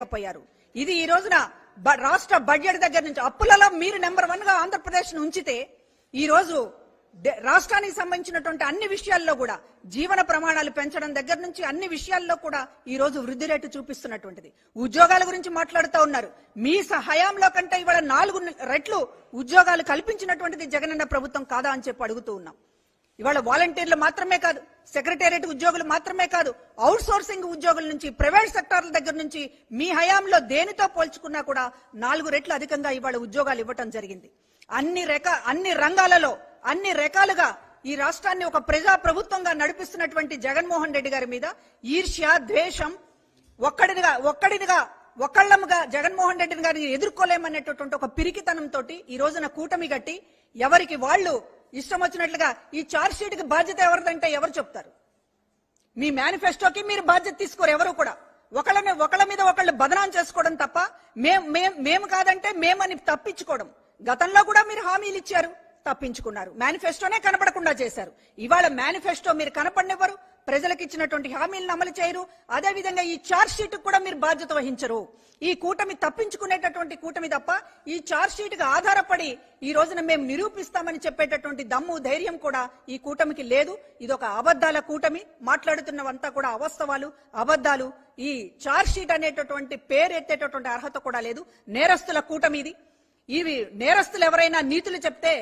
పోయారు. ఇది ఈ రోజున రాష్ట్ర బడ్జెట్ దగ్గర నుంచి అప్పులలో మీరు నెంబర్ 1 గా ఆంధ్రప్రదేశ్ ను ఉంచితే ఈ రోజు రాష్ట్రానికి సంబంధించినటువంటి అన్ని విషయాల్లో కూడా జీవన ప్రమాణాలు పెంచడం దగ్గర నుంచి అన్ని విషయాల్లో కూడా ఈ రోజు వృద్ధి రేటు చూపిస్తున్నటువంటిది. ఉద్యోగాల గురించి మాట్లాడుతూ ఉన్నారు. మీ హయాంలో కంటే ఇవాళ 4 రెట్లు ఉద్యోగాలు కల్పించినటువంటిది జగనన్న ప్రభుత్వం కాదా అని చెప్పి అడుగుతూ ఉన్నాం. ఇవాళ వాలంటీర్లు మాత్రమే కాదు, సెక్రటేరియట్ ఉద్యోగులు మాత్రమే కాదు, అవుట్ సోర్సింగ్ ఉద్యోగుల నుంచి ప్రైవేట్ సెక్టార్ల దగ్గర నుంచి మీ హయాంలో దేనితో పోల్చుకున్నా కూడా 4 రెట్లు అధికంగా ఇవాళ ఉద్యోగాలు ఇవ్వటం జరిగింది. అన్ని రంగాలలో అన్ని రకాలుగా ఈ రాష్ట్రాన్ని ఒక ప్రజా ప్రభుత్వంగా నడిపిస్తున్నటువంటి జగన్మోహన్ రెడ్డి గారి మీద ఈర్ష్య, ద్వేషం, ఒక్కళ్ళముగా జగన్మోహన్ రెడ్డి గారిని ఎదుర్కోలేమనేటటువంటి ఒక పిరికితనంతో ఈ రోజున కూటమి గట్టి ఎవరికి వాళ్ళు ఇష్టం వచ్చినట్లుగా ఈ చార్జ్ షీట్ కి బాధ్యత ఎవరిదంటే ఎవరు చెప్తారు? మీ మేనిఫెస్టోకి మీరు బాధ్యత తీసుకోరు ఎవరు కూడా. ఒకళ్ళ మీద ఒకళ్ళు బదనాం చేసుకోవడం తప్ప మేము కాదంటే మేమని తప్పించుకోవడం. గతంలో కూడా మీరు హామీలు ఇచ్చారు, తప్పించుకున్నారు. మేనిఫెస్టోనే కనపడకుండా చేశారు. ఇవాళ మేనిఫెస్టో మీరు కనపడనివ్వరు, ప్రజలకు ఇచ్చినటువంటి హామీలను అమలు చేయరు. అదేవిధంగా ఈ చార్జ్ షీట్ కూడా మీరు బాధ్యత వహించరు. ఈ కూటమి తప్పించుకునేటటువంటి కూటమి తప్ప ఈ చార్జ్ షీట్ కు ఆధారపడి ఈ రోజున మేము నిరూపిస్తామని చెప్పేటటువంటి దమ్ము, ధైర్యం కూడా ఈ కూటమికి లేదు. ఇదొక అబద్దాల కూటమి. మాట్లాడుతున్నవంతా కూడా అవాస్తవాలు, అబద్దాలు. ఈ చార్జ్ షీట్ అనేటటువంటి పేరు ఎత్తేటటువంటి అర్హత కూడా లేదు. నేరస్తుల కూటమి ఇది. ఇవి నేరస్తులు ఎవరైనా నీతులు చెప్తే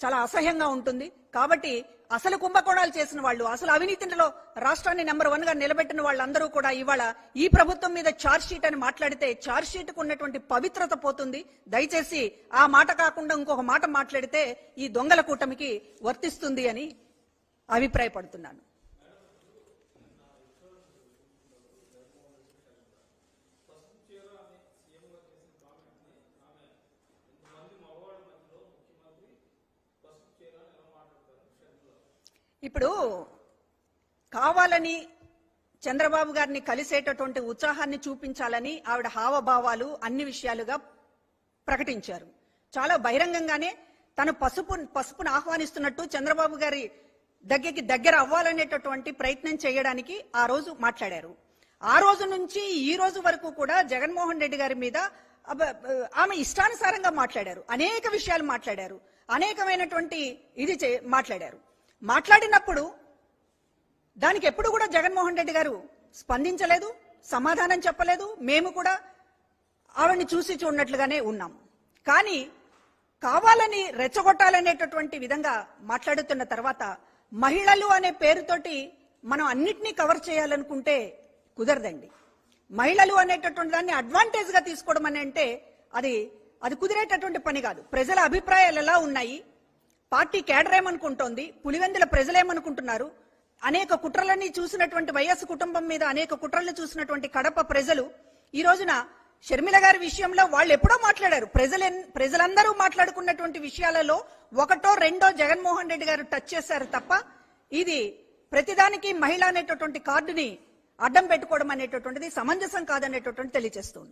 చాలా అసహ్యంగా ఉంటుంది. కాబట్టి అసలు కుంభకోణాలు చేసిన వాళ్ళు, అసలు అవినీతిలో రాష్ట్రాన్ని నెంబర్ 1 గా నిలబెట్టిన వాళ్ళందరూ కూడా ఇవాళ ఈ ప్రభుత్వం మీద చార్జ్ షీట్ అని మాట్లాడితే చార్జ్ షీట్ కు ఉన్నటువంటి పవిత్రత పోతుంది. దయచేసి ఆ మాట కాకుండా ఇంకొక మాట మాట్లాడితే ఈ దొంగల కూటమికి వర్తిస్తుంది అని అభిప్రాయపడుతున్నాను. ఇప్పుడు కావాలని చంద్రబాబు గారిని కలిసేటటువంటి ఉత్సాహాన్ని చూపించాలని ఆవిడ హావభావాలు అన్ని విషయాలుగా ప్రకటించారు. చాలా బహిరంగంగానే తను పసుపును ఆహ్వానిస్తున్నట్టు చంద్రబాబు గారి దగ్గర అవ్వాలనేటటువంటి ప్రయత్నం చేయడానికి ఆ రోజు మాట్లాడారు. ఆ రోజు నుంచి ఈ రోజు వరకు కూడా జగన్మోహన్ రెడ్డి గారి మీద ఆమె ఇష్టానుసారంగా మాట్లాడారు. అనేక విషయాలు మాట్లాడారు. అనేకమైనటువంటి మాట్లాడారు. మాట్లాడినప్పుడు దానికి ఎప్పుడు కూడా జగన్మోహన్ రెడ్డి గారు స్పందించలేదు, సమాధానం చెప్పలేదు. మేము కూడా ఆవిడ్ని చూసి చూడనట్లుగానే ఉన్నాం. కానీ కావాలని రెచ్చగొట్టాలనేటటువంటి విధంగా మాట్లాడుతున్న తర్వాత మహిళలు అనే పేరుతోటి మనం అన్నిటినీ కవర్ చేయాలనుకుంటే కుదరదండి. మహిళలు అనేటటువంటి దాన్ని అడ్వాంటేజ్ గా తీసుకోవడం అని అంటే అది కుదిరేటటువంటి పని కాదు. ప్రజల అభిప్రాయాలు ఎలా ఉన్నాయి, పార్టీ కేడర్ ఏమనుకుంటోంది, పులివెందుల ప్రజలేమనుకుంటున్నారు, అనేక కుట్రలన్నీ చూసినటువంటి వైఎస్ కుటుంబం మీద అనేక కుట్రలు చూసినటువంటి కడప ప్రజలు ఈ రోజున షర్మిల గారి విషయంలో వాళ్ళు ఎప్పుడో మాట్లాడారు. ప్రజలందరూ మాట్లాడుకున్నటువంటి విషయాలలో ఒకటో రెండో జగన్మోహన్ రెడ్డి గారు టచ్ చేశారు తప్ప ఇది ప్రతిదానికి మహిళ అనేటటువంటి కార్డుని అడ్డం పెట్టుకోవడం అనేటటువంటిది సమంజసం కాదనేటటువంటి తెలియజేస్తుంది.